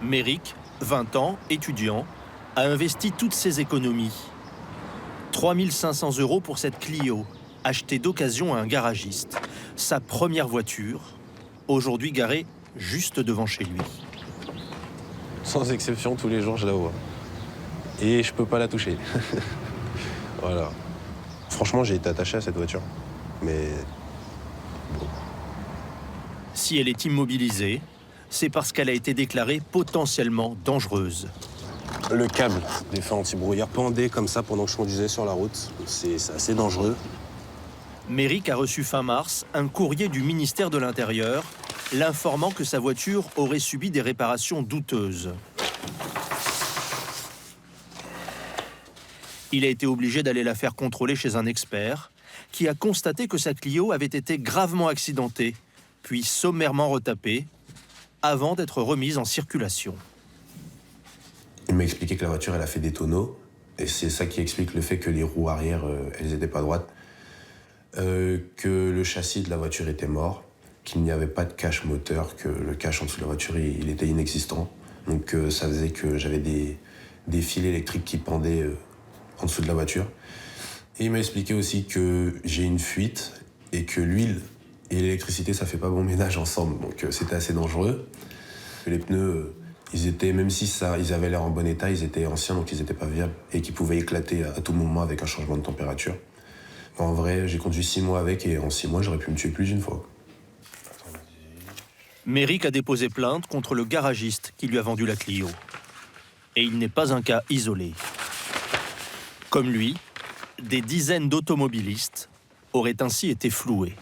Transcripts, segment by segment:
Méric, 20 ans, étudiant, a investi toutes ses économies. 3 500 € pour cette Clio, achetée d'occasion à un garagiste. Sa première voiture, aujourd'hui garée juste devant chez lui. Sans exception, tous les jours, je la vois. Et je peux pas la toucher. Voilà. Franchement, j'ai été attaché à cette voiture. Mais bon. Si elle est immobilisée, c'est parce qu'elle a été déclarée potentiellement dangereuse. Le câble des feux anti-brouillard pendait comme ça pendant que je conduisais sur la route. C'est assez dangereux. Méric a reçu fin mars un courrier du ministère de l'Intérieur l'informant que sa voiture aurait subi des réparations douteuses. Il a été obligé d'aller la faire contrôler chez un expert qui a constaté que sa Clio avait été gravement accidentée, puis sommairement retapée, avant d'être remise en circulation. Il m'a expliqué que la voiture, elle a fait des tonneaux. Et c'est ça qui explique le fait que les roues arrière, elles n'étaient pas droites. Que le châssis de la voiture était mort, qu'il n'y avait pas de cache moteur, que le cache en dessous de la voiture, il était inexistant. Donc ça faisait que j'avais des fils électriques qui pendaient en dessous de la voiture. Et il m'a expliqué aussi que j'ai une fuite et que l'huile et l'électricité, ça fait pas bon ménage ensemble. Donc c'était assez dangereux. Les pneus, ils étaient, même si ils avaient l'air en bon état, ils étaient anciens, donc ils n'étaient pas viables et qu'ils pouvaient éclater à tout moment avec un changement de température. En vrai, j'ai conduit 6 mois avec et en 6 mois, j'aurais pu me tuer plus d'une fois. Méric a déposé plainte contre le garagiste qui lui a vendu la Clio. Et il n'est pas un cas isolé. Comme lui, des dizaines d'automobilistes auraient ainsi été floués.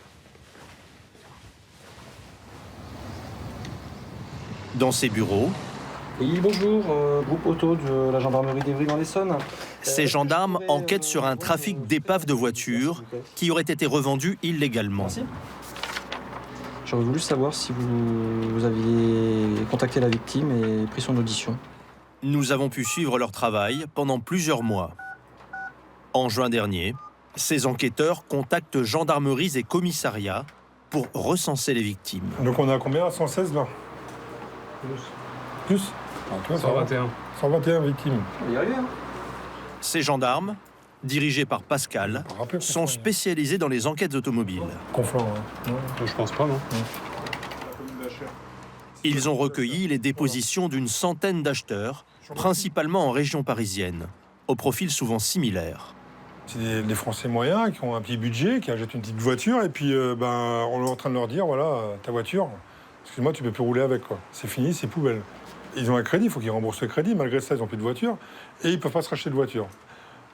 Dans ses bureaux, oui, bonjour, groupe auto de la gendarmerie d'Evry dans l'Essonne. ces gendarmes enquêtent sur un trafic d'épaves de voitures qui auraient été revendues illégalement. Merci. J'aurais voulu savoir si vous aviez contacté la victime et pris son audition. Nous avons pu suivre leur travail pendant plusieurs mois. En juin dernier, ces enquêteurs contactent gendarmeries et commissariats pour recenser les victimes. Donc on a combien? 116 là? Plus 121. 121 victimes. On va y arriver, hein. Ces gendarmes, dirigés par Pascal, sont spécialisés dans les enquêtes automobiles. Confort, hein. Je pense pas, non. Ils ont recueilli les dépositions d'une centaine d'acheteurs, principalement en région parisienne, au profil souvent similaire. C'est des Français moyens qui ont un petit budget, qui achètent une petite voiture, et puis on est en train de leur dire, voilà, ta voiture, excuse-moi, tu peux plus rouler avec, quoi. C'est fini, c'est poubelle. Ils ont un crédit, il faut qu'ils remboursent le crédit, malgré ça, ils n'ont plus de voiture, et ils ne peuvent pas se racheter de voiture.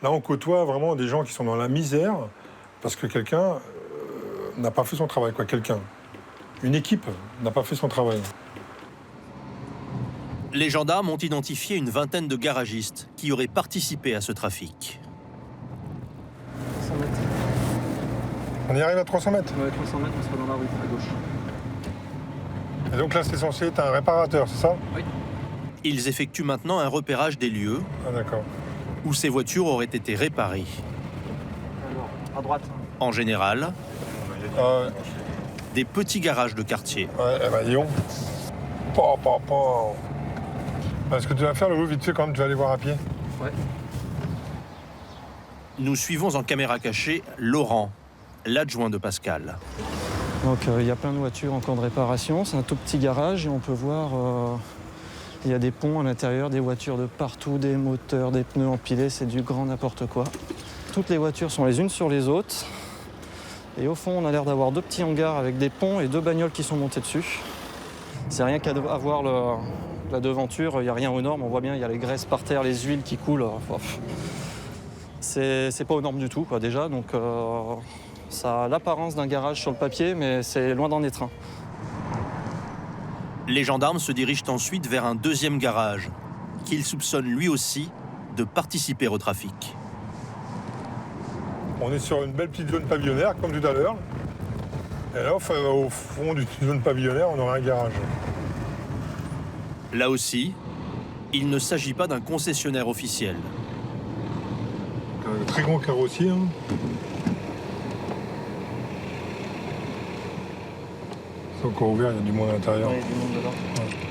Là, on côtoie vraiment des gens qui sont dans la misère, parce que quelqu'un n'a pas fait son travail, quoi, quelqu'un. Une équipe n'a pas fait son travail. Les gendarmes ont identifié une vingtaine de garagistes qui auraient participé à ce trafic. 100 mètres. On y arrive à 300 mètres. Ouais, 300 mètres, on sera dans la rue, à gauche. Et donc là, c'est censé être un réparateur, c'est ça? Oui. Ils effectuent maintenant un repérage des lieux Ah d'accord. où ces voitures auraient été réparées. Alors, à droite. En général, Ouais, des petits garages de quartier. eh ben, Lyon. Ce que tu vas faire, le vite fait, quand même, tu vas aller voir à pied. Ouais. Nous suivons en caméra cachée Laurent, l'adjoint de Pascal. Donc il y a plein de voitures en cours de réparation. C'est un tout petit garage et on peut voir, il y a des ponts à l'intérieur, des voitures de partout, des moteurs, des pneus empilés, c'est du grand n'importe quoi. Toutes les voitures sont les unes sur les autres. Et au fond, on a l'air d'avoir 2 petits hangars avec des ponts et 2 bagnoles qui sont montées dessus. C'est rien qu'à voir la devanture, il n'y a rien aux normes. On voit bien, il y a les graisses par terre, les huiles qui coulent. C'est pas aux normes du tout, quoi, déjà. Donc ça a l'apparence d'un garage sur le papier, mais c'est loin d'en être un. Les gendarmes se dirigent ensuite vers un deuxième garage, qu'ils soupçonnent lui aussi de participer au trafic. On est sur une belle petite zone pavillonnaire, comme tout à l'heure. Et là, au fond d'une zone pavillonnaire, on aura un garage. Là aussi, il ne s'agit pas d'un concessionnaire officiel. Un très grand carrossier. Hein. C'est encore ouvert, il y a du monde à l'intérieur. Ouais, il y a du monde dedans.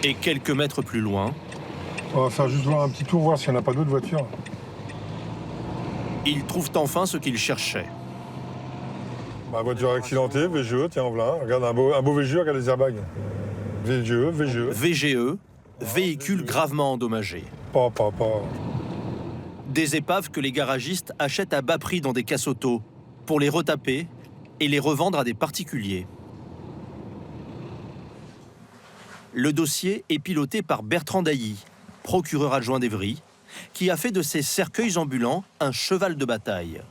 Et quelques mètres plus loin, On va faire juste voir un petit tour, voir s'il n'y en a pas d'autres voitures. Ils trouvent enfin ce qu'ils cherchaient. Bah, voiture accidentée, VGE, tiens, voilà. Regarde, un beau VGE, regarde les airbags. VGE. VGE, véhicule gravement endommagé. Pas. Des épaves que les garagistes achètent à bas prix dans des casse-autos pour les retaper et les revendre à des particuliers. Le dossier est piloté par Bertrand Dailly, procureur adjoint d'Évry, qui a fait de ces cercueils ambulants un cheval de bataille.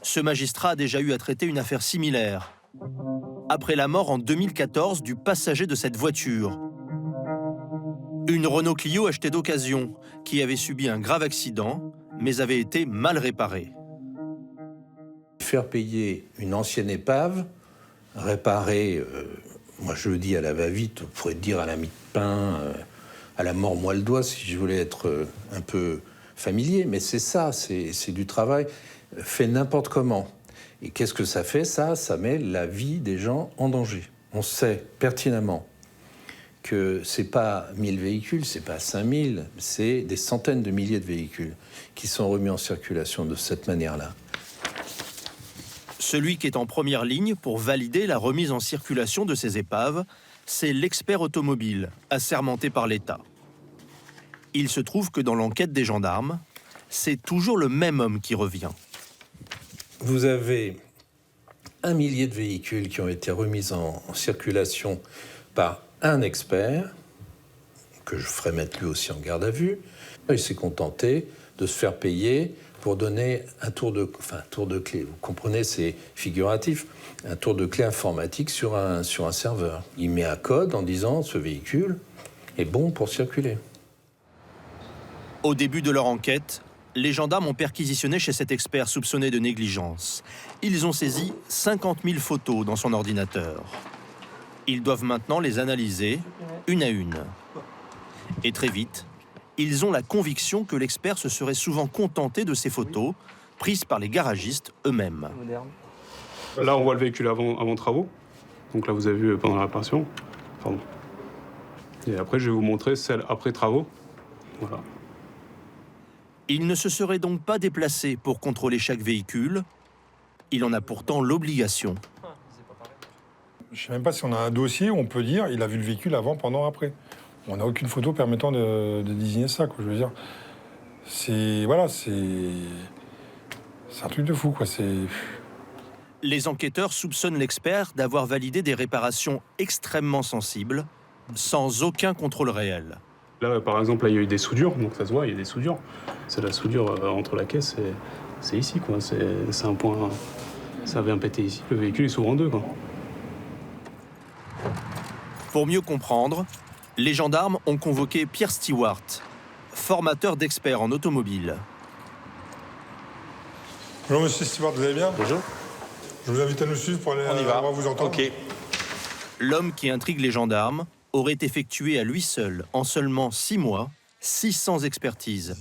Ce magistrat a déjà eu à traiter une affaire similaire, après la mort en 2014 du passager de cette voiture. Une Renault Clio achetée d'occasion, qui avait subi un grave accident, mais avait été mal réparée. Faire payer une ancienne épave, réparer, moi je le dis à la va-vite, on pourrait dire à la mie de pain, à la mort moi le doigt, si je voulais être un peu familier, mais c'est ça, c'est du travail fait n'importe comment. Et qu'est-ce que ça fait, ça? Ça met la vie des gens en danger. On sait pertinemment que c'est pas 1000 véhicules, c'est pas 5000, c'est des centaines de milliers de véhicules qui sont remis en circulation de cette manière-là. Celui qui est en première ligne pour valider la remise en circulation de ces épaves, c'est l'expert automobile, assermenté par l'État. Il se trouve que dans l'enquête des gendarmes, c'est toujours le même homme qui revient. Vous avez 1 millier de véhicules qui ont été remis en circulation par un expert, que je ferai mettre lui aussi en garde à vue. Il s'est contenté de se faire payer pour donner un tour de clé. Vous comprenez, c'est figuratif. Un tour de clé informatique sur un serveur. Il met un code en disant « ce véhicule est bon pour circuler ». Au début de leur enquête, les gendarmes ont perquisitionné chez cet expert soupçonné de négligence. Ils ont saisi 50 000 photos dans son ordinateur. Ils doivent maintenant les analyser, une à une. Et très vite, ils ont la conviction que l'expert se serait souvent contenté de ces photos, prises par les garagistes eux-mêmes. Là, on voit le véhicule avant travaux. Donc là, vous avez vu pendant la réparation. Pardon. Et après, je vais vous montrer celle après travaux. Voilà. Il ne se serait donc pas déplacé pour contrôler chaque véhicule. Il en a pourtant l'obligation. Je ne sais même pas si on a un dossier où on peut dire il a vu le véhicule avant, pendant, après. On n'a aucune photo permettant de désigner ça, quoi. Je veux dire, c'est un truc de fou, quoi. Les enquêteurs soupçonnent l'expert d'avoir validé des réparations extrêmement sensibles, sans aucun contrôle réel. Là, par exemple, là, il y a eu des soudures, donc ça se voit, il y a des soudures. C'est la soudure entre la caisse et c'est ici, quoi. C'est un point. Ça vient péter ici. Le véhicule est s'ouvre en deux, quoi. Pour mieux comprendre, les gendarmes ont convoqué Pierre Stewart, formateur d'experts en automobile. Bonjour Monsieur Stewart, vous allez bien? Bonjour. Je vous invite à nous suivre pour aller vous entendre. Ok. L'homme qui intrigue les gendarmes aurait effectué à lui seul, en seulement 6 mois, 600 expertises,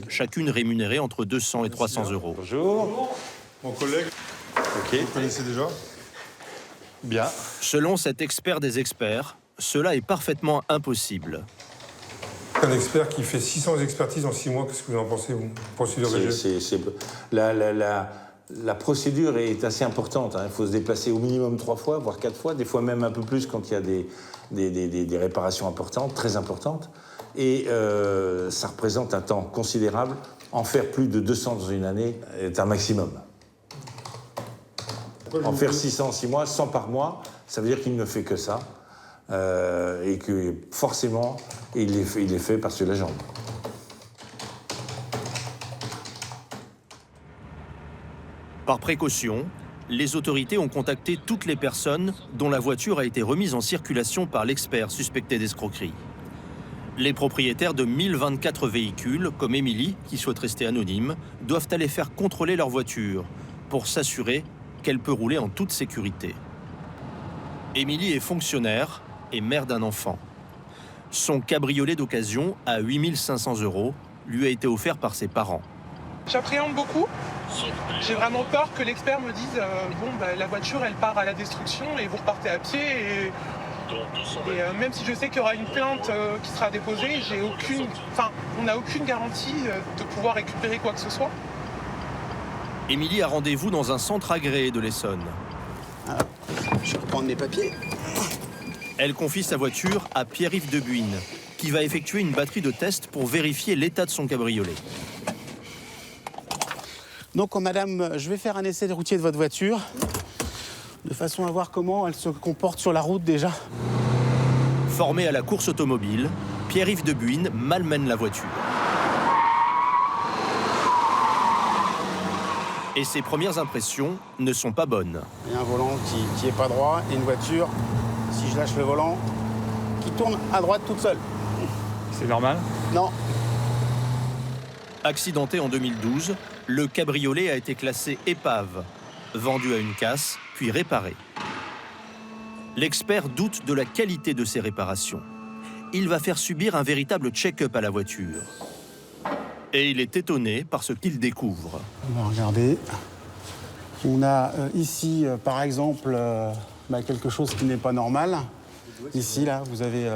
chacune rémunérée entre 200 et 300 euros. Bonjour. Mon collègue, Ok. vous connaissez déjà? Bien. Selon cet expert des experts, cela est parfaitement impossible. Un expert qui fait 600 expertises en 6 mois, qu'est-ce que vous en pensez, vous? Procédure VG. La procédure est assez importante. Il faut se déplacer au minimum 3 fois, voire 4 fois, des fois même un peu plus quand il y a des réparations importantes, très importantes. Et ça représente un temps considérable. En faire plus de 200 dans une année est un maximum. En faire 600 en 6 mois, 100 par mois, ça veut dire qu'il ne fait que ça. Et que forcément, il est fait par sur la jambe. Par précaution, les autorités ont contacté toutes les personnes dont la voiture a été remise en circulation par l'expert suspecté d'escroquerie. Les propriétaires de 1024 véhicules, comme Émilie, qui souhaite rester anonyme, doivent aller faire contrôler leur voiture pour s'assurer qu'elle peut rouler en toute sécurité. Émilie est fonctionnaire et mère d'un enfant. Son cabriolet d'occasion à 8 500 € lui a été offert par ses parents. J'appréhende beaucoup. J'ai vraiment peur que l'expert me dise la voiture elle part à la destruction et vous repartez à pied et Et même si je sais qu'il y aura une plainte qui sera déposée, on n'a aucune garantie de pouvoir récupérer quoi que ce soit. Émilie a rendez-vous dans un centre agréé de l'Essonne. Alors, je vais reprendre mes papiers. Elle confie sa voiture à Pierre-Yves Debuine, qui va effectuer une batterie de tests pour vérifier l'état de son cabriolet. Donc, madame, je vais faire un essai routier de votre voiture, de façon à voir comment elle se comporte sur la route déjà. Formé à la course automobile, Pierre-Yves Debuine malmène la voiture. Et ses premières impressions ne sont pas bonnes. Il y a un volant qui est pas droit et une voiture, si je lâche le volant, qui tourne à droite toute seule. C'est normal? Non. Accidenté en 2012, le cabriolet a été classé épave, vendu à une casse, puis réparé. L'expert doute de la qualité de ces réparations. Il va faire subir un véritable check-up à la voiture. Et il est étonné par ce qu'il découvre. On va regarder. On a ici, par exemple, quelque chose qui n'est pas normal. Ici, là, vous avez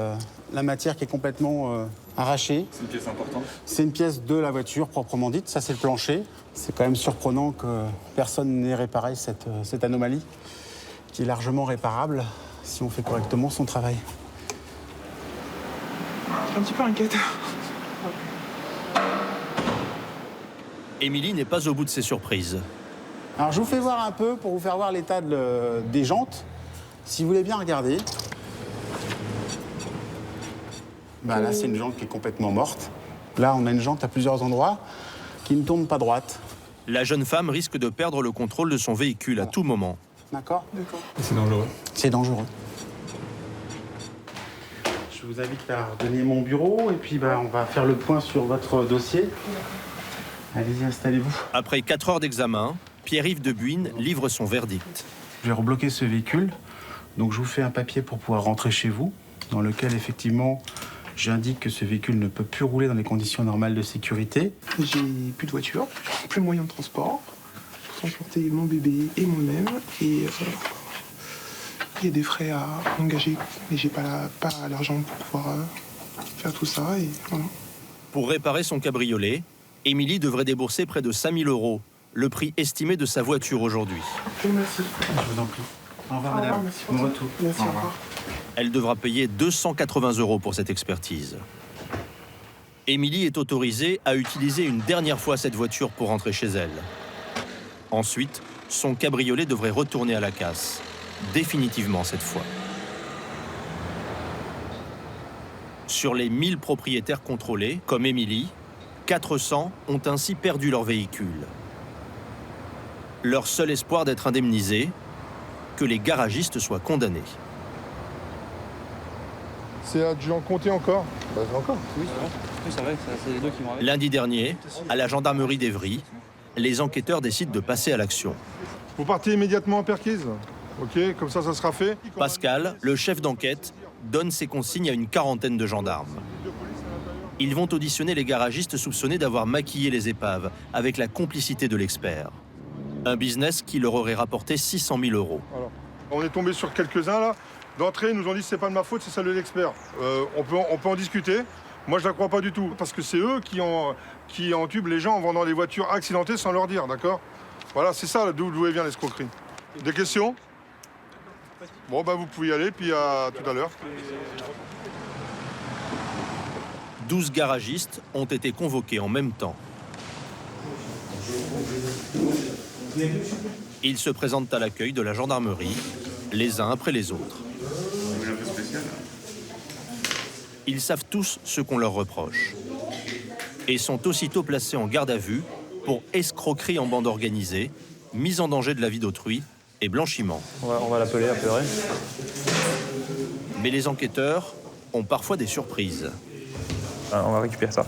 la matière qui est complètement arrachée. C'est une pièce importante? C'est une pièce de la voiture, proprement dite. Ça, c'est le plancher. C'est quand même surprenant que personne n'ait réparé cette anomalie, qui est largement réparable si on fait correctement son travail. Je suis un petit peu inquiète. Émilie n'est pas au bout de ses surprises. Alors, je vous fais voir un peu pour vous faire voir l'état des jantes. Si vous voulez bien regarder. Là, c'est une jante qui est complètement morte. Là, on a une jante à plusieurs endroits qui ne tourne pas droite. La jeune femme risque de perdre le contrôle de son véhicule à tout moment. D'accord? C'est dangereux. C'est dangereux. Je vous invite à donner mon bureau et puis on va faire le point sur votre dossier. Allez-y, installez-vous. Après 4 heures d'examen, Pierre-Yves Debuine livre son verdict. Je vais rebloquer ce véhicule. Donc, je vous fais un papier pour pouvoir rentrer chez vous, dans lequel, effectivement, j'indique que ce véhicule ne peut plus rouler dans les conditions normales de sécurité. J'ai plus de voiture, plus de moyens de transport pour transporter mon bébé et moi-même. Et il y a des frais à engager, mais j'ai pas l'argent pour pouvoir faire tout ça. Et voilà. Pour réparer son cabriolet, Émilie devrait débourser près de 5 000 €, le prix estimé de sa voiture aujourd'hui. Merci. Je vous en prie. Au revoir, madame. Merci. Bon retour. Merci, au revoir. Elle devra payer 280 € pour cette expertise. Émilie est autorisée à utiliser une dernière fois cette voiture pour rentrer chez elle. Ensuite, son cabriolet devrait retourner à la casse, définitivement cette fois. Sur les 1000 propriétaires contrôlés, comme Émilie, 400 ont ainsi perdu leur véhicule. Leur seul espoir d'être indemnisés, que les garagistes soient condamnés. C'est adjudant Comté encore? Encore. Oui, c'est vrai, c'est les deux qui vont avec. Lundi dernier, à la gendarmerie d'Evry, les enquêteurs décident de passer à l'action. Vous partez immédiatement en perquise. Ok, comme ça sera fait. Pascal, le chef d'enquête, donne ses consignes à une quarantaine de gendarmes. Ils vont auditionner les garagistes soupçonnés d'avoir maquillé les épaves avec la complicité de l'expert. Un business qui leur aurait rapporté 600 000 €. Alors, on est tombé sur quelques-uns là. D'entrée, ils nous ont dit c'est pas de ma faute, c'est celle de l'expert. On peut en discuter. Moi, je la crois pas du tout. Parce que c'est eux qui entubent les gens en vendant des voitures accidentées sans leur dire, d'accord? Voilà, c'est ça d'où vient l'escroquerie. Des questions? Bon, vous pouvez y aller, puis à tout à l'heure. 12 garagistes ont été convoqués en même temps. Ils se présentent à l'accueil de la gendarmerie, les uns après les autres. Ils savent tous ce qu'on leur reproche et sont aussitôt placés en garde à vue pour escroquerie en bande organisée, mise en danger de la vie d'autrui et blanchiment. On va l'appeler, apeurer. Mais les enquêteurs ont parfois des surprises. On va récupérer ça.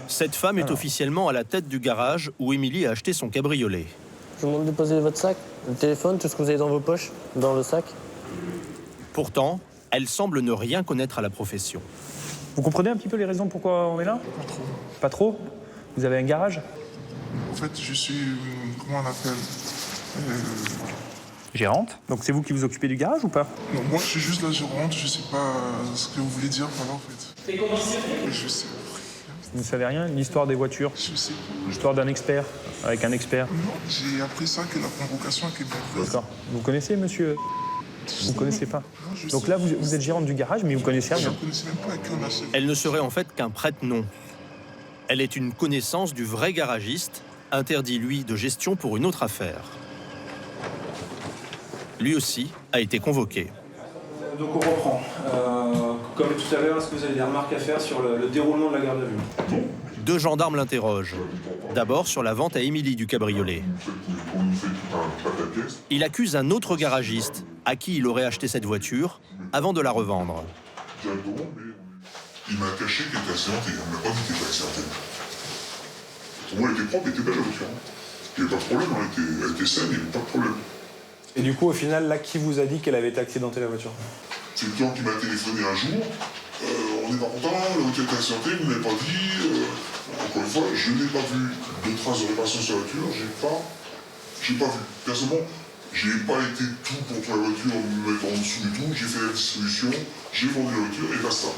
Cette femme est officiellement à la tête du garage où Émilie a acheté son cabriolet. Je vous demande de poser votre sac, le téléphone, tout ce que vous avez dans vos poches, dans le sac. Pourtant, elle semble ne rien connaître à la profession. Vous comprenez un petit peu les raisons pourquoi on est là? Pas trop. Pas trop? Vous avez un garage? En fait, je suis, comment on appelle, Gérante. Donc c'est vous qui vous occupez du garage ou pas? Non, moi je suis juste la gérante, je sais pas ce que vous voulez dire par là en fait. Je sais. Vous ne savez rien? L'histoire des voitures? Je sais pas. L'histoire d'un expert? Avec un expert? Non, j'ai appris ça que la convocation est bien. D'accord. Vous connaissez monsieur? Vous ne connaissez pas? Non, je Donc sais. là, vous êtes gérante du garage, mais vous connaissez Je rien. ne connaissais même pas à qui on achète. Elle ne serait en fait qu'un prête-nom. Elle est une connaissance du vrai garagiste, interdit lui de gestion pour une autre affaire. Lui aussi a été convoqué. Donc on reprend. Comme tout à l'heure, est-ce que vous avez des remarques à faire sur le déroulement de la garde à vue? 2 gendarmes l'interrogent. D'abord sur la vente à Émilie du cabriolet. Il accuse un autre garagiste à qui il aurait acheté cette voiture avant de la revendre. Il m'a caché qu'elle était accidentée, il m'a pas dit qu'elle était accidentée. Pour moi, elle était propre, elle était belle la voiture. Il n'y avait pas de problème, elle était saine, il n'y avait pas de problème. Et du coup, au final, là, qui vous a dit qu'elle avait été accidentée, la voiture? C'est le client qui m'a téléphoné un jour. On n'est pas content, la voiture était accidentée, vous ne m'avez pas dit. Encore une fois, je n'ai pas vu de traces de réparation sur la voiture, j'ai pas vu. Personnellement, j'ai pas été tout contre la voiture, me mettre en dessous du tout, j'ai fait la distribution, j'ai vendu la voiture et basta.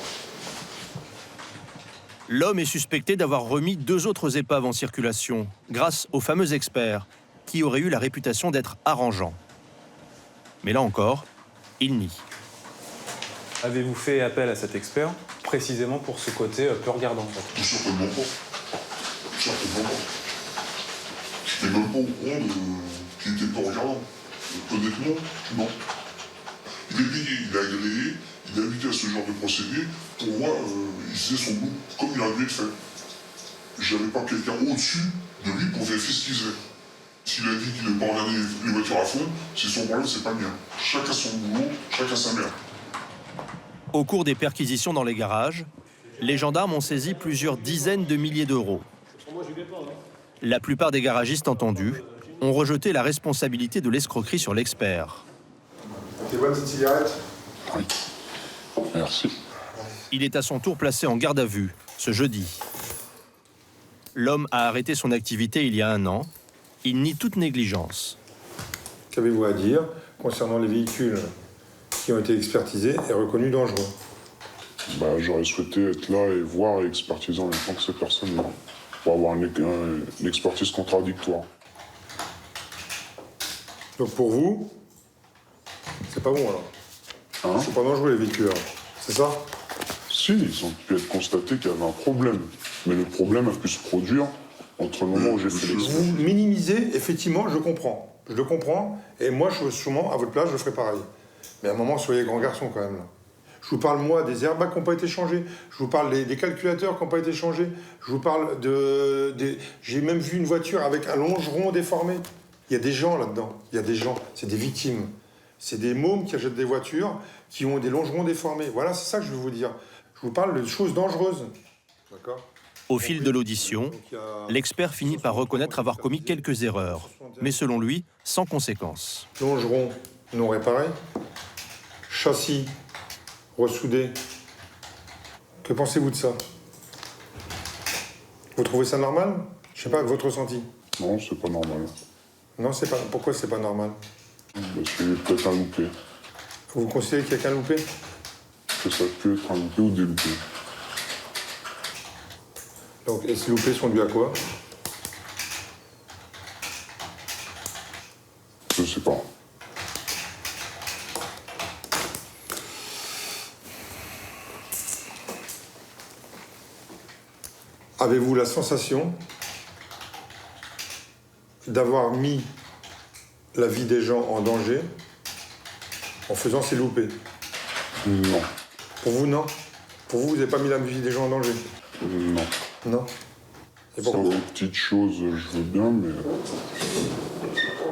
L'homme est suspecté d'avoir remis 2 autres épaves en circulation, grâce au fameux expert, qui aurait eu la réputation d'être arrangeant. Mais là encore, il nie. Avez-vous fait appel à cet expert précisément pour ce côté peu regardant en fait? Certainement pas. Certainement pas. Je n'étais même pas au courant qu'il était pas regardant. Honnêtement, non. Il est payé, il est agréé, il est invité à ce genre de procédé. Pour moi, il faisait son boulot comme il a dû être fait. J'avais pas quelqu'un au-dessus de lui pour vérifier ce qu'il faisait. S'il a dit qu'il ne pas regarder les voitures à fond, c'est son problème, c'est pas le mien. Chacun son boulot, chacun sa mère. Au cours des perquisitions dans les garages, les gendarmes ont saisi plusieurs dizaines de milliers d'euros. La plupart des garagistes entendus ont rejeté la responsabilité de l'escroquerie sur l'expert. T'es bonne cette cigarette? Oui. Merci. Il est à son tour placé en garde à vue, ce jeudi. L'homme a arrêté son activité il y a 1 an. Il nie toute négligence. Qu'avez-vous à dire concernant les véhicules qui ont été expertisés et reconnus dangereux? J'aurais souhaité être là et voir et expertiser en même temps que ces personnes-là, pour avoir une expertise contradictoire. Donc pour vous, c'est pas bon alors? Hein? C'est pas dangereux les véhicules, alors. C'est ça? Si, ils ont pu être constatés qu'il y avait un problème. Mais le problème a pu se produire entre le moment où j'ai fait l'expert. Vous minimisez, effectivement, je comprends. Je le comprends, et moi, sûrement, à votre place, je ferai pareil. Mais à un moment, soyez grand garçon quand même. Là. Je vous parle, moi, des airbags qui n'ont pas été changés. Je vous parle des calculateurs qui n'ont pas été changés. Je vous parle J'ai même vu une voiture avec un longeron déformé. Il y a des gens là-dedans. Il y a des gens. C'est des victimes. C'est des mômes qui achètent des voitures qui ont des longerons déformés. Voilà, c'est ça que je veux vous dire. Je vous parle de choses dangereuses. D'accord ? Au fil de l'audition, l'expert finit par reconnaître avoir commis quelques erreurs, mais selon lui, sans conséquence. Longeron non réparé, châssis ressoudé. Que pensez-vous de ça? Vous trouvez ça normal? Je sais pas, votre ressenti? Non, c'est pas normal. Non, c'est pas. Pourquoi c'est pas normal? Parce qu'il y a peut-être un loupé. Vous considérez qu'il y a qu'un loupé? Que ça peut être un loupé ou des loupés. Donc, et ces loupés sont dus à quoi? Je sais pas. Avez-vous la sensation d'avoir mis la vie des gens en danger en faisant ces loupés? Non. Pour vous, non? Pour vous, vous n'avez pas mis la vie des gens en danger? Non. Non? Et C'est pourquoi? une petite chose, je veux bien, mais...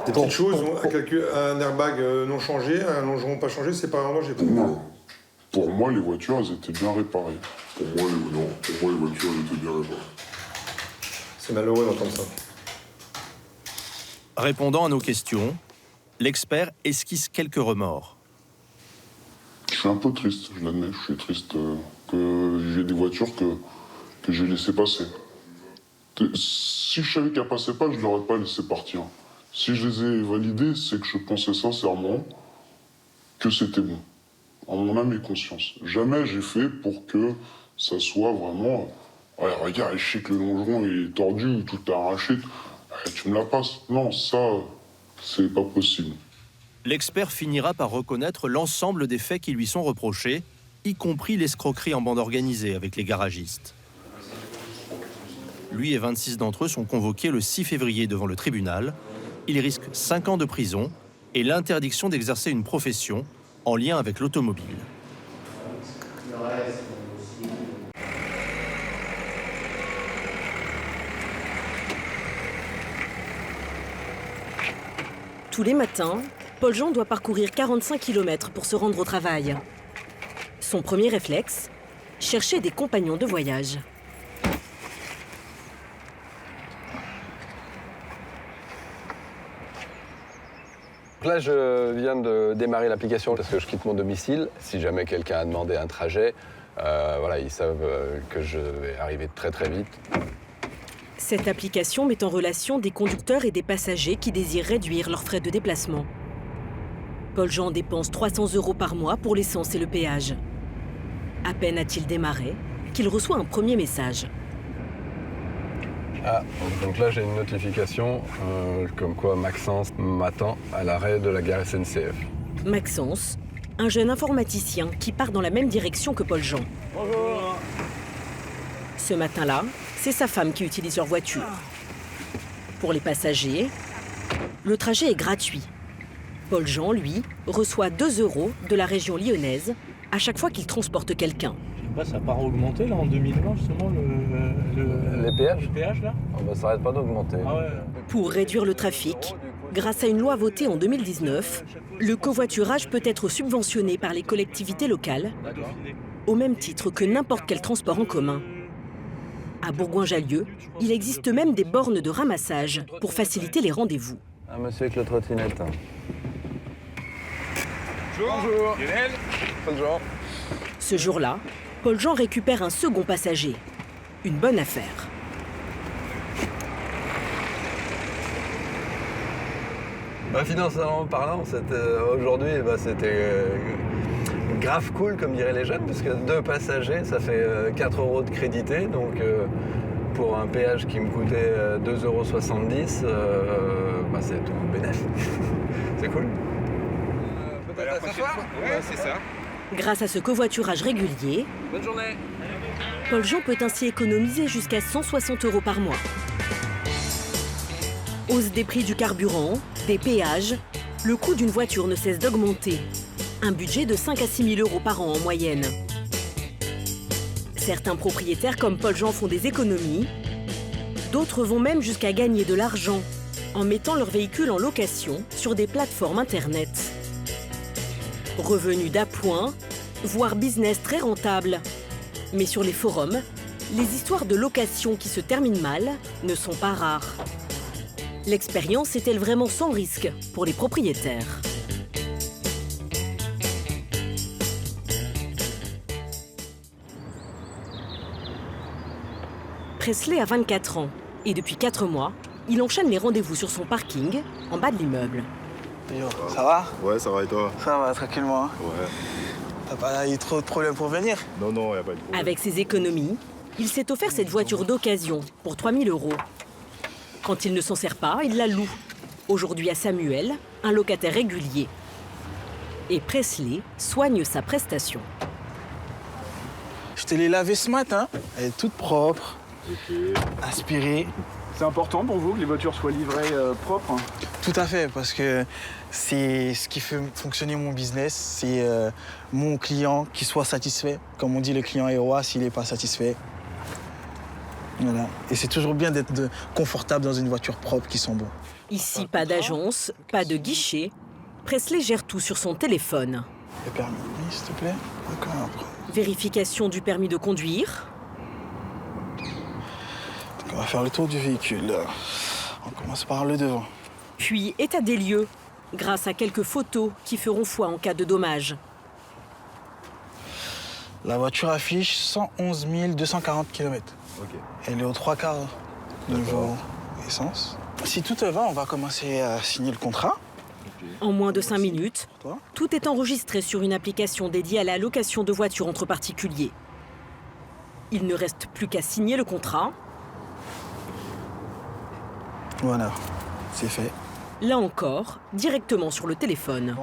Des petites choses, un airbag non changé, un longeron pas changé, c'est pas en danger? Non. Pour moi, les voitures, elles étaient bien réparées. Pour moi, les voitures, elles étaient bien réparées. C'est malheureux d'entendre ça. Répondant à nos questions, l'expert esquisse quelques remords. Je suis un peu triste, je l'admets. Je suis triste que j'ai des voitures que j'ai laissées passer. Si je savais qu'elles passaient pas, je ne l'aurais pas laissé partir. Si je les ai validés, c'est que je pensais sincèrement que c'était bon. En mon âme et conscience. Jamais j'ai fait pour que ça soit vraiment... Ouais, regarde, je sais que le longeron est tordu ou tout arraché. Ouais, tu me la passes. Non, ça, c'est pas possible. L'expert finira par reconnaître l'ensemble des faits qui lui sont reprochés, y compris l'escroquerie en bande organisée avec les garagistes. Lui et 26 d'entre eux sont convoqués le 6 février devant le tribunal. Ils risquent 5 ans de prison et l'interdiction d'exercer une profession en lien avec l'automobile. Tous les matins, Paul-Jean doit parcourir 45 km pour se rendre au travail. Son premier réflexe, chercher des compagnons de voyage. Là, je viens de démarrer l'application parce que je quitte mon domicile. Si jamais quelqu'un a demandé un trajet, voilà, ils savent que je vais arriver très très vite. Cette application met en relation des conducteurs et des passagers qui désirent réduire leurs frais de déplacement. Paul-Jean dépense 300 € par mois pour l'essence et le péage. À peine a-t-il démarré qu'il reçoit un premier message. Ah, donc là j'ai une notification comme quoi Maxence m'attend à l'arrêt de la gare SNCF. Maxence, un jeune informaticien qui part dans la même direction que Paul-Jean. Bonjour. Ce matin-là, c'est sa femme qui utilise leur voiture. Pour les passagers, le trajet est gratuit. Paul-Jean, lui, reçoit 2 € de la région lyonnaise à chaque fois qu'il transporte quelqu'un. Ça n'a pas augmenté là en 2020 justement les péages le péage là ça n'arrête pas d'augmenter. Ah ouais. Pour réduire le trafic, grâce à une loi votée en 2019, le covoiturage peut être subventionné par les collectivités locales, au même titre que n'importe quel transport en commun. À Bourgoin-Jallieu, il existe même des bornes de ramassage pour faciliter les rendez-vous. Un monsieur avec la trottinette. Bonjour Lionel. Bonjour. Ce jour-là, Paul-Jean récupère un second passager. Une bonne affaire. Financièrement parlant, aujourd'hui, c'était grave cool, comme diraient les jeunes, parce que 2 passagers, ça fait 4 € de crédité. Donc, pour un péage qui me coûtait 2,70 €, c'est tout bénéfice. C'est cool. Peut-être à s'asseoir. Ouais, c'est ça. Grâce à ce covoiturage régulier, Bonne journée. Paul-Jean peut ainsi économiser jusqu'à 160 € par mois. Hausse des prix du carburant, des péages, le coût d'une voiture ne cesse d'augmenter. Un budget de 5 à 6 000 € par an en moyenne. Certains propriétaires comme Paul-Jean font des économies. D'autres vont même jusqu'à gagner de l'argent en mettant leur véhicule en location sur des plateformes internet. Revenus d'appoint, voire business très rentable. Mais sur les forums, les histoires de location qui se terminent mal ne sont pas rares. L'expérience est-elle vraiment sans risque pour les propriétaires ? Presley a 24 ans et depuis 4 mois, il enchaîne les rendez-vous sur son parking en bas de l'immeuble. Yo, ça va? Ouais, ça va et toi? Ça va, tranquillement. Ouais. T'as pas eu trop de problèmes pour venir? Non, y a pas de problème. Avec ses économies, il s'est offert cette voiture d'occasion pour 3 000 €. Quand il ne s'en sert pas, il la loue. Aujourd'hui à Samuel, un locataire régulier. Et Presley soigne sa prestation. Je te l'ai lavée ce matin. Elle est toute propre, aspirée. C'est important pour vous que les voitures soient livrées propres? Tout à fait, parce que c'est ce qui fait fonctionner mon business. C'est mon client qui soit satisfait. Comme on dit, le client est roi s'il n'est pas satisfait. Voilà. Et c'est toujours bien d'être confortable dans une voiture propre qui sent bon. Ici, pas d'agence, pas de guichet. Presley gère tout sur son téléphone. Le permis, s'il te plaît. D'accord. Vérification du permis de conduire. On va faire le tour du véhicule. On commence par le devant. Puis état des lieux, grâce à quelques photos qui feront foi en cas de dommage. La voiture affiche 111 240 km. Ok. Elle est aux 3/4 niveau essence. Si tout va, on va commencer à signer le contrat. En moins de 5 minutes, tout est enregistré sur une application dédiée à la location de voitures entre particuliers. Il ne reste plus qu'à signer le contrat. Voilà, c'est fait. Là encore, directement sur le téléphone.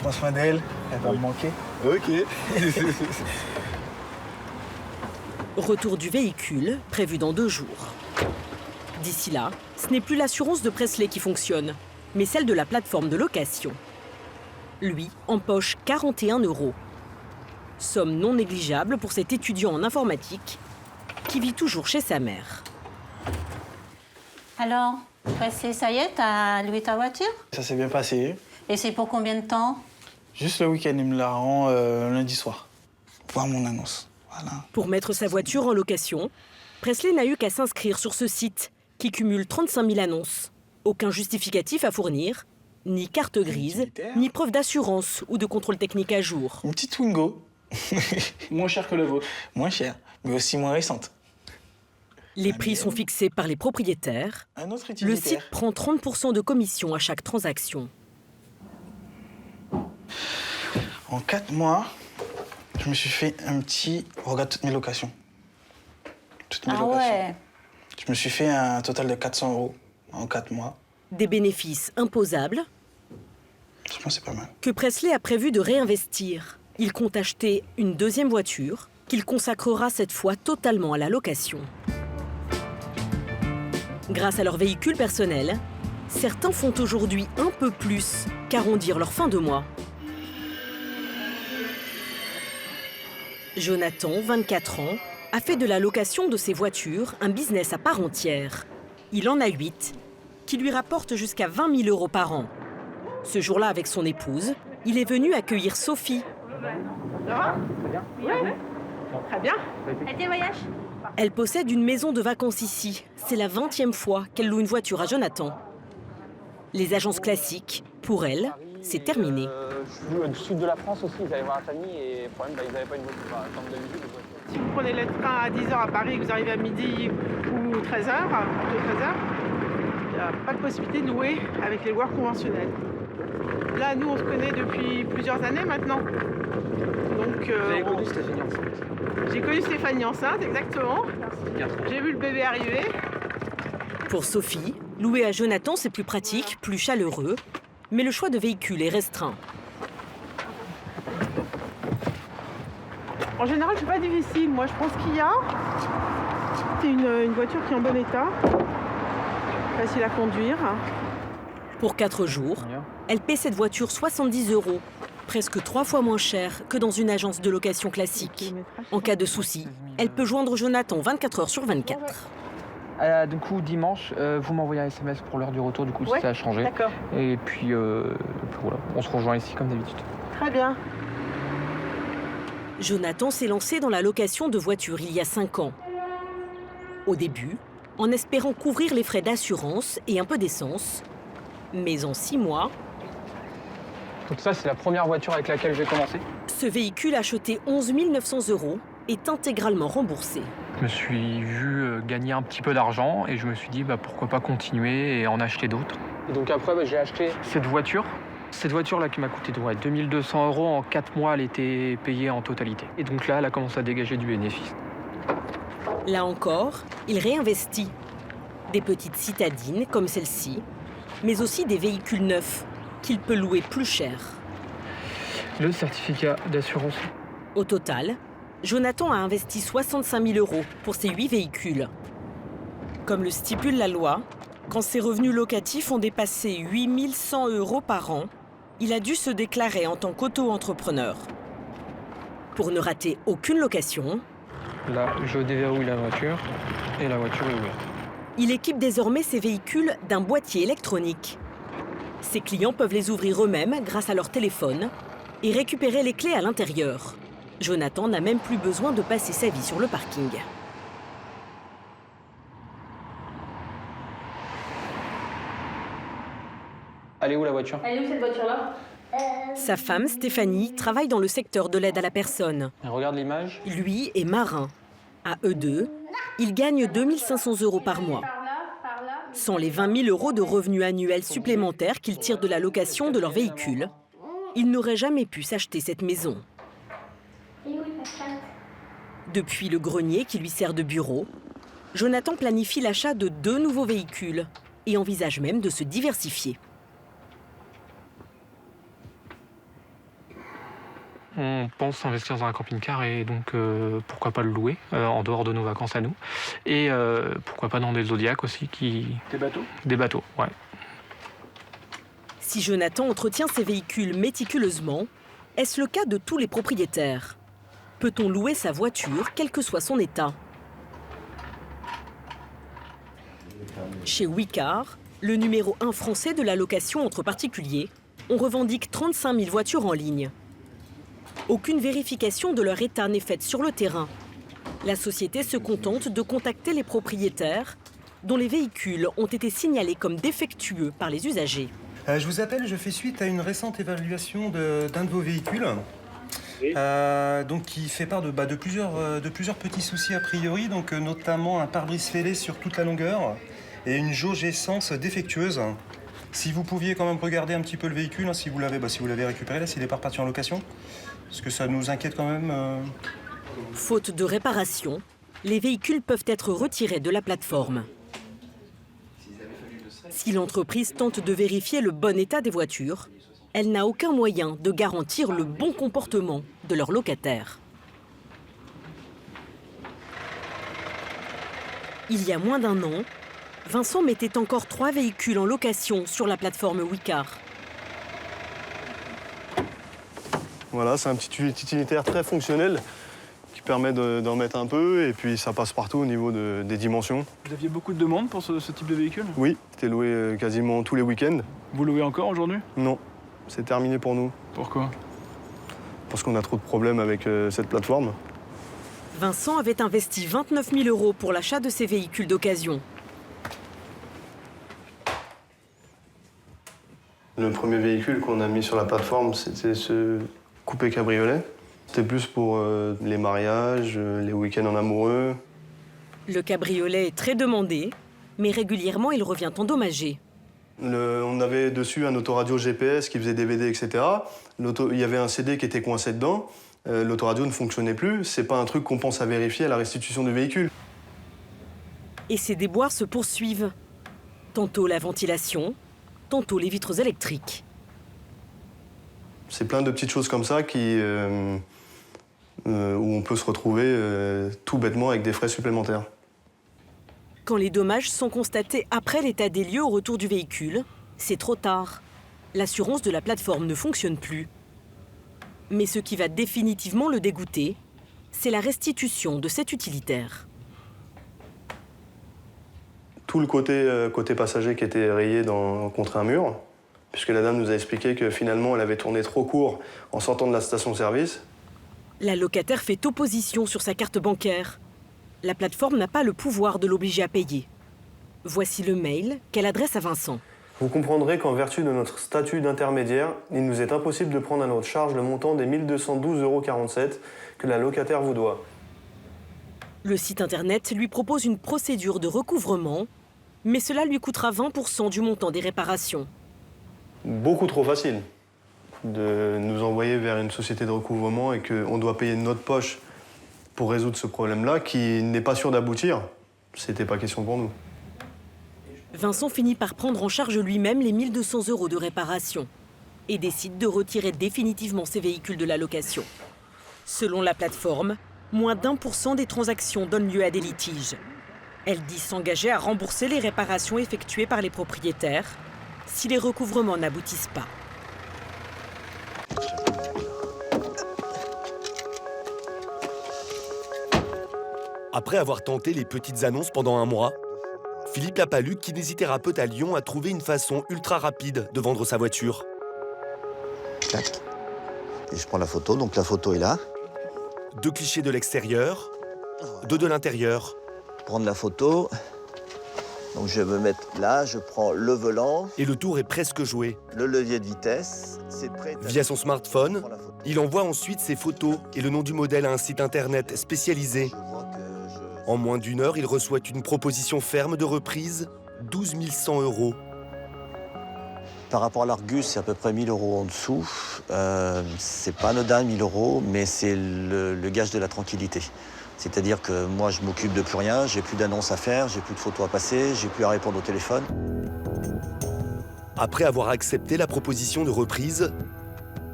Prends soin d'elle, elle va me manquer. Ok. Retour du véhicule, prévu dans 2 jours. D'ici là, ce n'est plus l'assurance de Presley qui fonctionne, mais celle de la plateforme de location. Lui empoche 41 €. Somme non négligeable pour cet étudiant en informatique qui vit toujours chez sa mère. Alors, Presley, ça y est, t'as loué ta voiture? Ça s'est bien passé. Et c'est pour combien de temps? Juste le week-end, il me la rend lundi soir. Voir mon annonce. Voilà. Pour mettre sa voiture en location, Presley n'a eu qu'à s'inscrire sur ce site qui cumule 35 000 annonces. Aucun justificatif à fournir, ni carte grise, ni preuve d'assurance ou de contrôle technique à jour. Une petite Twingo. Moins cher que la vôtre. Moins cher, mais aussi moins récente. Les prix sont fixés par les propriétaires. Un autre Le utilitaire. site prend 30% de commission à chaque transaction. En 4 mois, je me suis fait un petit... Regarde toutes mes locations. Toutes mes locations. Ouais. Je me suis fait un total de 400 € en 4 mois. Des bénéfices imposables Franchement, c'est pas mal. que Presley a prévu de réinvestir. Il compte acheter une 2e voiture qu'il consacrera cette fois totalement à la location. Grâce à leur véhicule personnel, certains font aujourd'hui un peu plus qu'arrondir leur fin de mois. Jonathan, 24 ans, a fait de la location de ses voitures un business à part entière. Il en a 8, qui lui rapportent jusqu'à 20 000 € par an. Ce jour-là, avec son épouse, il est venu accueillir Sophie. Ça va? Très bien. Oui. Très bien. Et tes voyages? Elle possède une maison de vacances ici. C'est la 20e fois qu'elle loue une voiture à Jonathan. Les agences classiques, pour elle, c'est terminé. Du sud de la France aussi, ils allaient voir la famille et le problème, ils n'avaient pas une voiture. Comme d'habitude, les voitures. Si vous prenez le train à 10h à Paris et que vous arrivez à midi ou 13h, plutôt 13h, il n'y a pas de possibilité de louer avec les loueurs conventionnels. Là, nous, on se connaît depuis plusieurs années maintenant. Donc, Vous avez connu Stéphanie enceinte? J'ai connu Stéphanie enceinte, exactement. J'ai vu le bébé arriver. Pour Sophie, louer à Jonathan, c'est plus pratique, plus chaleureux, mais le choix de véhicule est restreint. En général, c'est pas difficile. Moi, je pense qu'il y a une voiture qui est en bon état, facile à conduire. Pour 4 jours, elle paie cette voiture 70 €, presque 3 fois moins cher que dans une agence de location classique. En cas de souci, elle peut joindre Jonathan 24 heures sur 24. Du coup, dimanche, vous m'envoyez un SMS pour l'heure du retour, du coup, si ça a changé. D'accord. Et puis voilà, on se rejoint ici comme d'habitude. Très bien. Jonathan s'est lancé dans la location de voitures il y a 5 ans. Au début, en espérant couvrir les frais d'assurance et un peu d'essence. Mais en 6 mois... Donc ça, c'est la première voiture avec laquelle j'ai commencé. Ce véhicule acheté 11 900 € est intégralement remboursé. Je me suis vu gagner un petit peu d'argent et je me suis dit pourquoi pas continuer et en acheter d'autres. Et donc après, j'ai acheté cette voiture. Cette voiture-là qui m'a coûté 2200 € en 4 mois, elle était payée en totalité. Et donc là, elle a commencé à dégager du bénéfice. Là encore, il réinvestit. Des petites citadines comme celle-ci, mais aussi des véhicules neufs qu'il peut louer plus cher. Le certificat d'assurance. Au total, Jonathan a investi 65 000 € pour ses 8 véhicules. Comme le stipule la loi, quand ses revenus locatifs ont dépassé 8 100 € par an, il a dû se déclarer en tant qu'auto-entrepreneur. Pour ne rater aucune location, là, je déverrouille la voiture et la voiture est ouverte. Il équipe désormais ses véhicules d'un boîtier électronique. Ses clients peuvent les ouvrir eux-mêmes grâce à leur téléphone et récupérer les clés à l'intérieur. Jonathan n'a même plus besoin de passer sa vie sur le parking. Elle est où la voiture? Elle est où cette voiture-là? Sa femme, Stéphanie, travaille dans le secteur de l'aide à la personne. Regarde l'image. Lui est marin. À eux deux, ils gagnent 2 500 € par mois. Sans les 20 000 € de revenus annuels supplémentaires qu'ils tirent de la location de leur véhicule, ils n'auraient jamais pu s'acheter cette maison. Depuis le grenier qui lui sert de bureau, Jonathan planifie l'achat de 2 nouveaux véhicules et envisage même de se diversifier. On pense investir dans un camping-car et donc pourquoi pas le louer en dehors de nos vacances à nous. Et pourquoi pas dans des Zodiac aussi Des bateaux? Des bateaux, ouais. Si Jonathan entretient ses véhicules méticuleusement, est-ce le cas de tous les propriétaires? Peut-on louer sa voiture, quel que soit son état? Chez Wicar, le numéro 1 français de la location entre particuliers, on revendique 35 000 voitures en ligne. Aucune vérification de leur état n'est faite sur le terrain. La société se contente de contacter les propriétaires dont les véhicules ont été signalés comme défectueux par les usagers. Je vous appelle, je fais suite à une récente évaluation d'un de vos véhicules. Oui. Donc qui fait part de plusieurs petits soucis a priori, donc notamment un pare-brise fêlé sur toute la longueur et une jauge essence défectueuse. Si vous pouviez quand même regarder un petit peu le véhicule, hein, si vous l'avez récupéré, là, s'il n'est pas reparti en location, parce que ça nous inquiète quand même. Faute de réparation, les véhicules peuvent être retirés de la plateforme. Si l'entreprise tente de vérifier le bon état des voitures, elle n'a aucun moyen de garantir le bon comportement de leurs locataires. Il y a moins d'1 an, Vincent mettait encore 3 véhicules en location sur la plateforme Wicar. Voilà, c'est un petit utilitaire très fonctionnel qui permet d'en mettre un peu et puis ça passe partout au niveau des dimensions. Vous aviez beaucoup de demandes pour ce type de véhicule? Oui, c'était loué quasiment tous les week-ends. Vous louez encore aujourd'hui? Non, c'est terminé pour nous. Pourquoi? Parce qu'on a trop de problèmes avec cette plateforme. Vincent avait investi 29 000 € pour l'achat de ces véhicules d'occasion. Le premier véhicule qu'on a mis sur la plateforme, c'était ce coupé cabriolet. C'était plus pour les mariages, les week-ends en amoureux. Le cabriolet est très demandé, mais régulièrement il revient endommagé. On avait dessus un autoradio GPS qui faisait DVD, etc. Il y avait un CD qui était coincé dedans. L'autoradio ne fonctionnait plus. C'est pas un truc qu'on pense à vérifier à la restitution du véhicule. Et ces déboires se poursuivent. Tantôt la ventilation, tantôt les vitres électriques. C'est plein de petites choses comme ça où on peut se retrouver tout bêtement avec des frais supplémentaires. Quand les dommages sont constatés après l'état des lieux au retour du véhicule, c'est trop tard. L'assurance de la plateforme ne fonctionne plus. Mais ce qui va définitivement le dégoûter, c'est la restitution de cet utilitaire. Tout le côté passager qui était rayé contre un mur, puisque la dame nous a expliqué que finalement elle avait tourné trop court en sortant de la station-service. La locataire fait opposition sur sa carte bancaire. La plateforme n'a pas le pouvoir de l'obliger à payer. Voici le mail qu'elle adresse à Vincent. Vous comprendrez qu'en vertu de notre statut d'intermédiaire, il nous est impossible de prendre à notre charge le montant des 1 212,47 € que la locataire vous doit. Le site internet lui propose une procédure de recouvrement, mais cela lui coûtera 20% du montant des réparations. Beaucoup trop facile de nous envoyer vers une société de recouvrement et qu'on doit payer de notre poche pour résoudre ce problème-là qui n'est pas sûr d'aboutir. C'était pas question pour nous. Vincent finit par prendre en charge lui-même les 1 200 € de réparation et décide de retirer définitivement ses véhicules de la location. Selon la plateforme, moins d'1% des transactions donnent lieu à des litiges. Elle dit s'engager à rembourser les réparations effectuées par les propriétaires si les recouvrements n'aboutissent pas. Après avoir tenté les petites annonces pendant un mois, Philippe Lapaluc, kinésithérapeute à Lyon, a trouvé une façon ultra rapide de vendre sa voiture. Tac. Et je prends la photo, donc la photo est là. 2 clichés de l'extérieur, 2 de l'intérieur. Prendre la photo. Donc je vais me mettre là, je prends le volant. Et le tour est presque joué. Le levier de vitesse, c'est prêt. Via son smartphone, il envoie ensuite ses photos et le nom du modèle à un site internet spécialisé. En moins d'1 heure, il reçoit une proposition ferme de reprise 12 100 €. Par rapport à l'Argus, c'est à peu près 1 000 € en dessous. C'est pas anodin, 1 000 €, mais c'est le gage de la tranquillité. C'est-à-dire que moi, je m'occupe de plus rien, j'ai plus d'annonces à faire, j'ai plus de photos à passer, j'ai plus à répondre au téléphone. Après avoir accepté la proposition de reprise,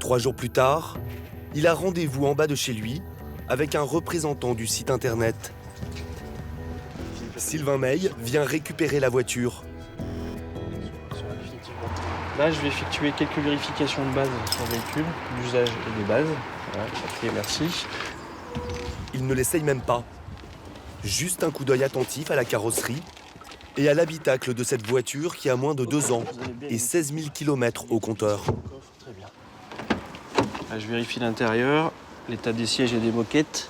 3 jours plus tard, il a rendez-vous en bas de chez lui avec un représentant du site internet. Sylvain Meille vient récupérer la voiture. Là, je vais effectuer quelques vérifications de base sur le véhicule, d'usage et de base. Voilà, ok, merci. Il ne l'essaye même pas. Juste un coup d'œil attentif à la carrosserie et à l'habitacle de cette voiture qui a moins de 2 ans et 16 000 km au compteur. Très bien. Là, je vérifie l'intérieur, l'état des sièges et des moquettes.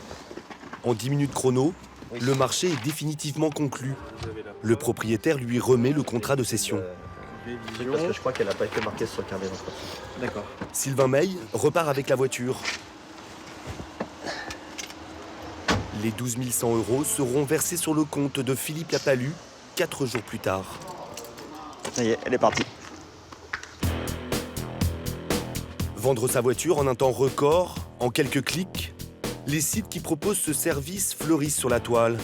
En 10 minutes chrono, le marché est définitivement conclu. Le propriétaire lui remet le contrat de cession. Parce que je crois qu'elle n'a pas été marquée sur le carnet d'entreprise. D'accord. Sylvain Meille repart avec la voiture. Les 12 100 € seront versés sur le compte de Philippe Lapalu 4 jours plus tard. Ça y est, elle est partie. Vendre sa voiture en un temps record, en quelques clics, les sites qui proposent ce service fleurissent sur la toile.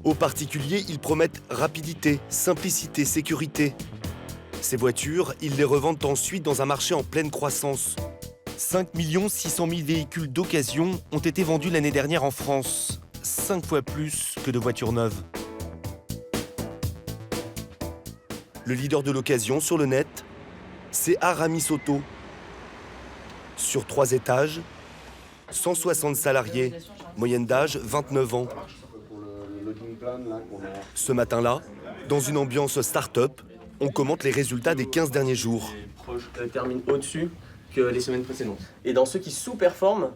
Aux particuliers, ils promettent rapidité, simplicité, sécurité. Ces voitures, ils les revendent ensuite dans un marché en pleine croissance. 5 600 000 véhicules d'occasion ont été vendus l'année dernière en France. 5 fois plus que de voitures neuves. Le leader de l'occasion sur le net, c'est Aramis Auto. Sur 3 étages, 160 salariés, moyenne d'âge 29 ans. Ce matin-là, dans une ambiance start-up, on commente les résultats des 15 derniers jours. Termine au-dessus que les semaines précédentes. Et dans ceux qui sous-performent,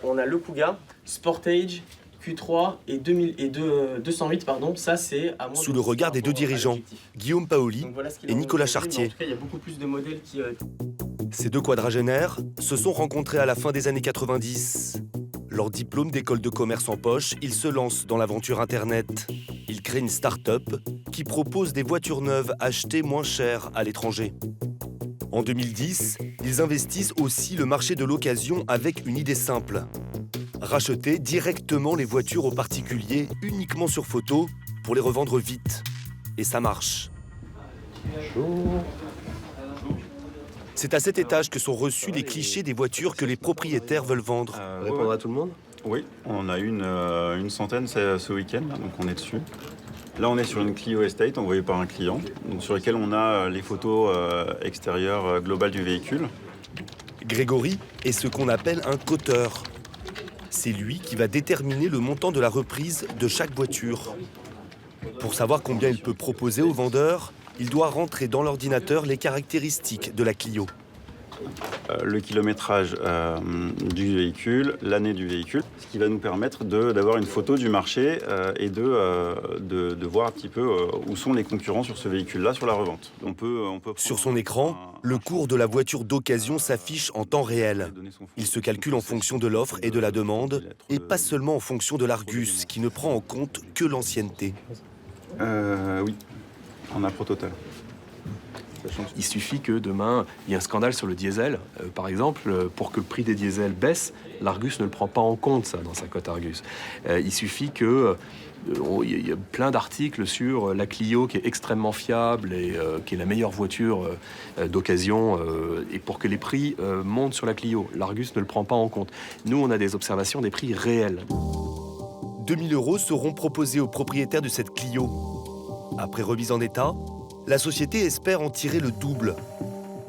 on a le Kuga, Sportage, Q3 et 208, pardon. Ça, c'est à moins sous le regard des 2 dirigeants, Guillaume Paoli et Nicolas Chartier. En tout cas, il y a beaucoup plus de modèles qui... Ces 2 quadragénaires se sont rencontrés à la fin des années 90. Leur diplôme d'école de commerce en poche, ils se lancent dans l'aventure Internet. Ils créent une start-up qui propose des voitures neuves achetées moins cher à l'étranger. En 2010, ils investissent aussi le marché de l'occasion avec une idée simple. Racheter directement les voitures aux particuliers uniquement sur photo pour les revendre vite. Et ça marche. C'est à cet étage que sont reçus les clichés des voitures que les propriétaires veulent vendre. Répondre à tout le monde ? Oui, on a eu une centaine ce week-end, donc on est dessus. Là, on est sur une Clio Estate envoyée par un client, donc sur laquelle on a les photos extérieures globales du véhicule. Grégory est ce qu'on appelle un coteur. C'est lui qui va déterminer le montant de la reprise de chaque voiture. Pour savoir combien il peut proposer au vendeur, il doit rentrer dans l'ordinateur les caractéristiques de la Clio. Le kilométrage du véhicule, l'année du véhicule, ce qui va nous permettre d'avoir une photo du marché et de voir un petit peu où sont les concurrents sur ce véhicule-là sur la revente. On peut sur son écran, le cours de la voiture d'occasion s'affiche en temps réel. Il se calcule en fonction de l'offre et de la demande, et pas seulement en fonction de l'Argus, qui ne prend en compte que l'ancienneté. Oui, on a Prototal. Il suffit que demain, il y ait un scandale sur le diesel, par exemple, pour que le prix des diesels baisse, l'Argus ne le prend pas en compte, ça, dans sa cote Argus. Il suffit que... il y a plein d'articles sur la Clio qui est extrêmement fiable et qui est la meilleure voiture d'occasion, et pour que les prix montent sur la Clio. L'Argus ne le prend pas en compte. Nous, on a des observations des prix réels. 2 000 € seront proposés aux propriétaires de cette Clio. Après remise en état, la société espère en tirer le double.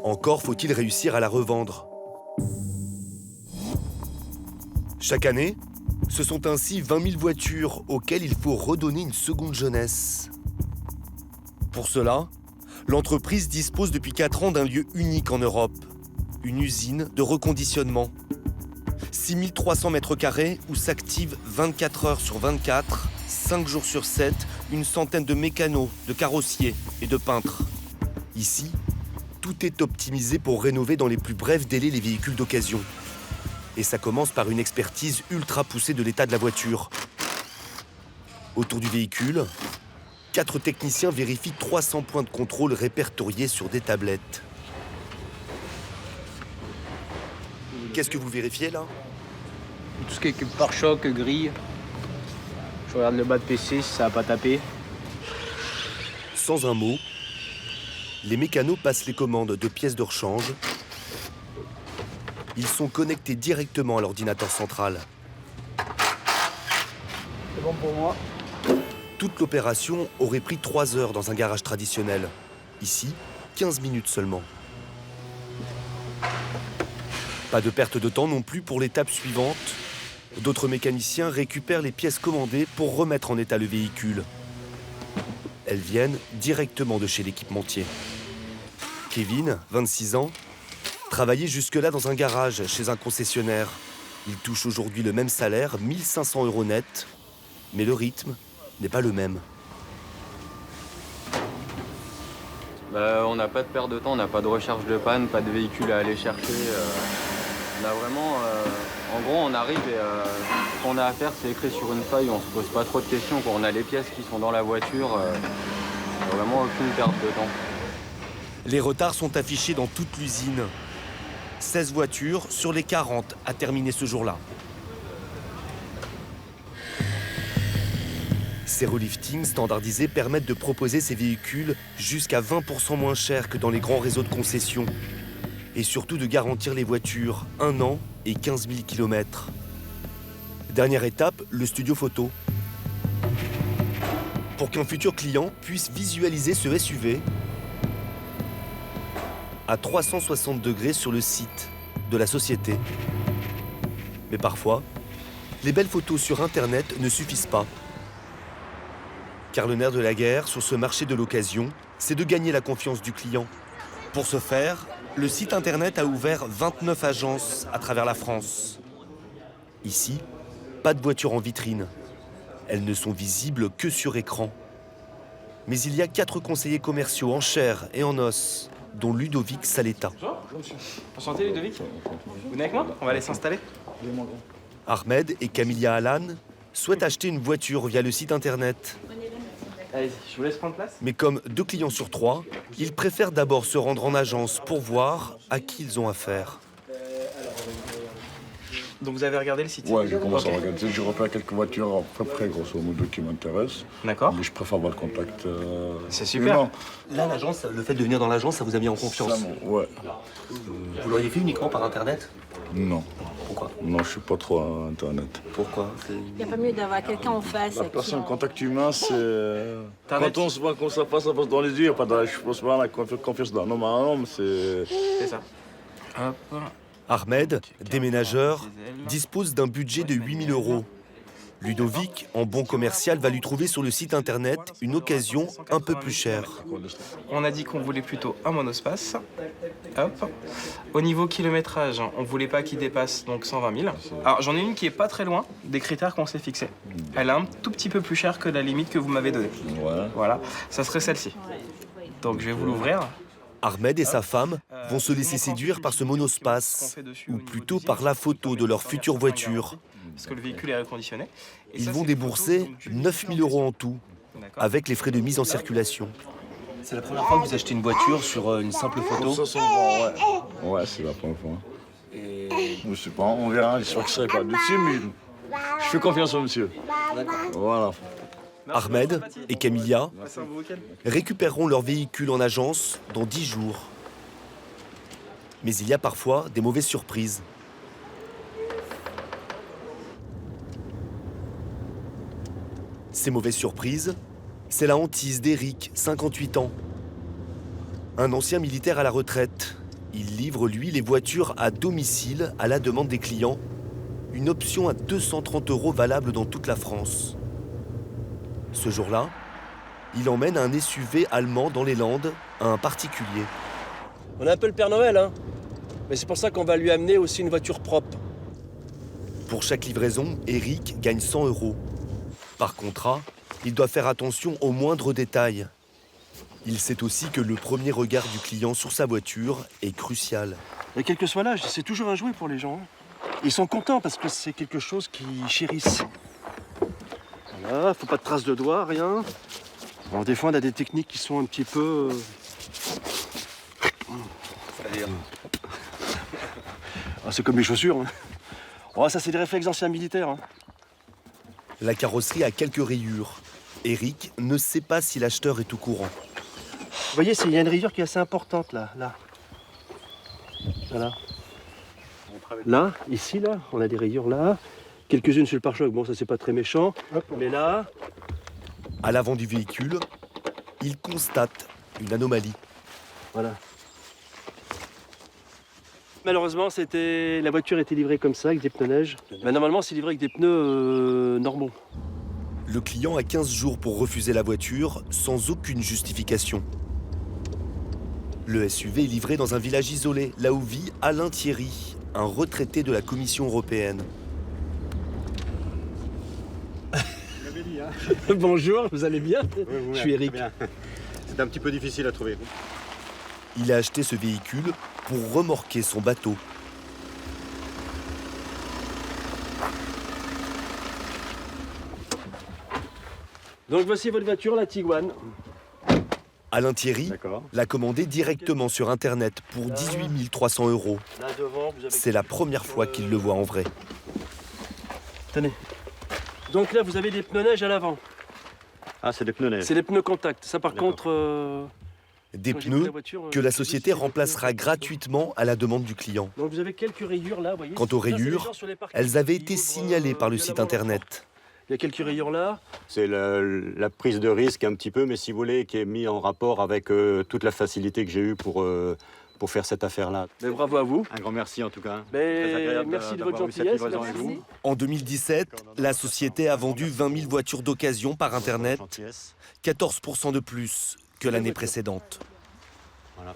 Encore faut-il réussir à la revendre. Chaque année, ce sont ainsi 20 000 voitures auxquelles il faut redonner une seconde jeunesse. Pour cela, l'entreprise dispose depuis 4 ans d'un lieu unique en Europe, une usine de reconditionnement. 6 300 mètres carrés où s'activent 24 heures sur 24, 5 jours sur 7, une centaine de mécanos, de carrossiers et de peintres. Ici, tout est optimisé pour rénover dans les plus brefs délais les véhicules d'occasion. Et ça commence par une expertise ultra poussée de l'état de la voiture. Autour du véhicule, 4 techniciens vérifient 300 points de contrôle répertoriés sur des tablettes. Qu'est-ce que vous vérifiez là? Tout ce qui est pare-choc, grille. Je regarde le bas de PC si ça n'a pas tapé. Sans un mot, les mécanos passent les commandes de pièces de rechange. Ils sont connectés directement à l'ordinateur central. C'est bon pour moi. Toute l'opération aurait pris 3 heures dans un garage traditionnel. Ici, 15 minutes seulement. Pas de perte de temps non plus pour l'étape suivante. D'autres mécaniciens récupèrent les pièces commandées pour remettre en état le véhicule. Elles viennent directement de chez l'équipementier. Kevin, 26 ans, travaillait jusque-là dans un garage chez un concessionnaire. Il touche aujourd'hui le même salaire, 1 500 € net, mais le rythme n'est pas le même. On n'a pas de perte de temps, on n'a pas de recharge de panne, pas de véhicule à aller chercher. On a vraiment, en gros, on arrive et ce qu'on a à faire, c'est écrit sur une feuille, on se pose pas trop de questions. Quand on a les pièces qui sont dans la voiture, vraiment aucune perte de temps. Les retards sont affichés dans toute l'usine. 16 voitures sur les 40 à terminer ce jour-là. Ces reliftings standardisés permettent de proposer ces véhicules jusqu'à 20% moins chers que dans les grands réseaux de concession. Et surtout de garantir les voitures 1 an et 15 000 km. Dernière étape, le studio photo. Pour qu'un futur client puisse visualiser ce SUV à 360 degrés sur le site de la société. Mais parfois, les belles photos sur Internet ne suffisent pas. Car le nerf de la guerre sur ce marché de l'occasion, c'est de gagner la confiance du client. Pour ce faire, le site Internet a ouvert 29 agences à travers la France. Ici, pas de voitures en vitrine. Elles ne sont visibles que sur écran. Mais il y a 4 conseillers commerciaux en chair et en os, dont Ludovic Saletta. Bonjour, monsieur. Enchanté, Ludovic. Vous venez avec moi? On va aller s'installer. Ahmed et Camilla Alan souhaitent acheter une voiture via le site Internet. Allez-y, je vous laisse prendre place. Mais comme 2 clients sur 3, ils préfèrent d'abord se rendre en agence pour voir à qui ils ont affaire. Donc vous avez regardé le site? Ouais, j'ai commencé à regarder. Je repère quelques voitures à peu près, grosso modo, qui m'intéressent. D'accord. Mais je préfère avoir le contact. C'est super. Là, l'agence, le fait de venir dans l'agence, ça vous a mis en confiance? Ouais. Vous l'auriez fait uniquement par Internet? Non. Pourquoi? Non, je suis pas trop à Internet. Pourquoi? Il n'y a pas mieux d'avoir quelqu'un en face. La personne, le contact humain, c'est... Internet. Quand on se voit comme ça passe dans les yeux, je pense pas la confiance d'un homme à un homme, c'est... C'est ça. Hop. Ahmed, déménageur, dispose d'un budget de 8 000 €. Ludovic, en bon commercial, va lui trouver sur le site Internet une occasion un peu plus chère. On a dit qu'on voulait plutôt un monospace. Hop. Au niveau kilométrage, on voulait pas qu'il dépasse donc 120 000. Alors j'en ai une qui est pas très loin des critères qu'on s'est fixés. Elle est un tout petit peu plus chère que la limite que vous m'avez donnée. Ouais. Voilà, ça serait celle-ci. Donc je vais vous l'ouvrir. Ahmed et sa femme vont se laisser séduire par ce monospace, ou plutôt par la photo de leur future voiture. Parce que le véhicule est reconditionné. Ils vont débourser 9 000 € en tout, avec les frais de mise en circulation. C'est la première fois que vous achetez une voiture sur une simple photo? Ouais, c'est la première fois. Je sais pas, on verra, j'espère que ce serait pas dessus, mais je fais confiance au monsieur. Voilà. Ahmed et Camilla récupéreront leur véhicule en agence dans 10 jours. Mais il y a parfois des mauvaises surprises. Ces mauvaises surprises, c'est la hantise d'Eric, 58 ans. Un ancien militaire à la retraite. Il livre, lui, les voitures à domicile à la demande des clients. Une option à 230 € valable dans toute la France. Ce jour-là, il emmène un SUV allemand dans les Landes à un particulier. On est un peu le Père Noël, hein. Mais c'est pour ça qu'on va lui amener aussi une voiture propre. Pour chaque livraison, Eric gagne 100 €. Par contrat, il doit faire attention aux moindres détails. Il sait aussi que le premier regard du client sur sa voiture est crucial. Et quel que soit l'âge, c'est toujours un jouet pour les gens. Ils sont contents parce que c'est quelque chose qu'ils chérissent. Voilà, faut pas de traces de doigts, rien. Alors des fois on a des techniques qui sont un petit peu... C'est-à-dire c'est comme les chaussures. Hein. Oh, ça c'est des réflexes anciens militaires. Hein. La carrosserie a quelques rayures. Eric ne sait pas si l'acheteur est au courant. Vous voyez, il y a une rayure qui est assez importante là. Voilà. Là, ici, là, on a des rayures là. Quelques-unes sur le pare-choc. Bon, ça c'est pas très méchant. Mais là... À l'avant du véhicule, il constate une anomalie. Voilà. Malheureusement, la voiture était livrée comme ça, avec des pneus neige. Mais normalement, c'est livré avec des pneus normaux. Le client a 15 jours pour refuser la voiture sans aucune justification. Le SUV est livré dans un village isolé, là où vit Alain Thierry, un retraité de la Commission européenne. Bonjour, vous allez bien? Je suis Eric. C'est un petit peu difficile à trouver. Il a acheté ce véhicule pour remorquer son bateau. Donc voici votre voiture, la Tiguan. Alain Thierry l'a commandé directement sur Internet pour 18 300 €. C'est la première fois qu'il le voit en vrai. Tenez. Donc là, vous avez des pneus neige à l'avant. Ah, c'est des pneus neige. C'est des pneus contact. Ça, par contre... Des pneus que la société remplacera gratuitement à la demande du client. Donc vous avez quelques rayures là, vous voyez. Quant aux rayures, elles avaient été signalées par le site internet. Il y a quelques rayures là. C'est la prise de risque un petit peu, mais si vous voulez, qui est mis en rapport avec toute la facilité que j'ai eue pour faire cette affaire-là. Mais bravo à vous. Un grand merci en tout cas. Merci de votre gentillesse. En 2017, la société a vendu 20 000 voitures d'occasion par Internet, 14% de plus que l'année précédente. Voilà.